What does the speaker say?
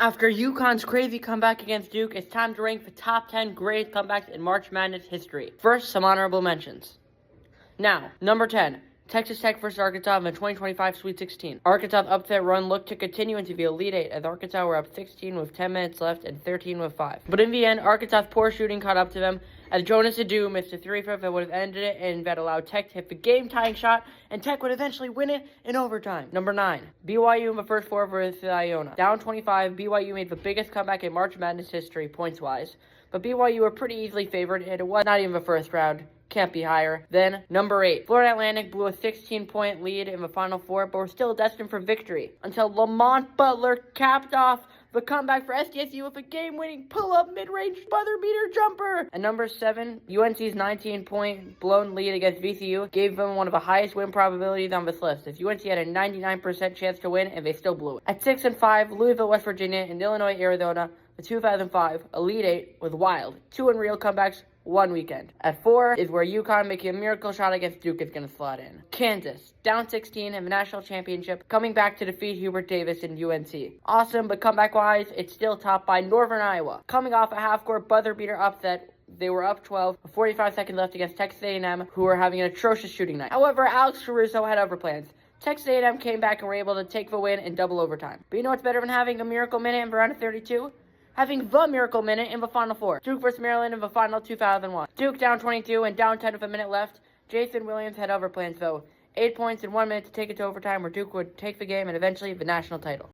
After UConn's crazy comeback against Duke, it's time to rank the top 10 greatest comebacks in March Madness history. First, some honorable mentions. Now, number 10. Texas Tech versus Arkansas in the 2025 Sweet 16. Arkansas's upset run looked to continue into the Elite Eight as Arkansas were up 16 with 10 minutes left and 13 with 5. But in the end, Arkansas's poor shooting caught up to them as Jonas Adu missed a three-throw that would have ended it and that allowed Tech to hit the game-tying shot, and Tech would eventually win it in overtime. Number 9. BYU in the first four versus Iona. Down 25, BYU made the biggest comeback in March Madness history points-wise, but BYU were pretty easily favored, and it was not even the first round. Can't be higher. Then, number 8. Florida Atlantic blew a 16-point lead in the Final Four, but were still destined for victory until Lamont Butler capped off the comeback for SDSU with a game-winning pull-up mid-range buzzer-beater jumper. And number 7, UNC's 19-point blown lead against VCU gave them one of the highest win probabilities on this list, as UNC had a 99% chance to win, and they still blew it. At 6 and 5, Louisville, West Virginia, and Illinois, Arizona, the 2005 Elite Eight was wild. 2 unreal comebacks, one weekend. At 4 is where UConn making a miracle shot against Duke is going to slot in. Kansas, down 16 in the national championship, coming back to defeat Hubert Davis and UNC. Awesome, but comeback-wise, it's still topped by Northern Iowa. Coming off a half-court buzzer-beater upset, they were up 12, with 45 seconds left against Texas A&M, who were having an atrocious shooting night. However, Alex Caruso had other plans. Texas A&M came back and were able to take the win in double overtime. But you know what's better than having a miracle minute in the round of 32? Having the miracle minute in the Final Four. Duke vs. Maryland in the final 2001. Duke down 22 and down 10 with a minute left. Jason Williams had other plans though. 8 points in 1 minute to take it to overtime where Duke would take the game and eventually the national title.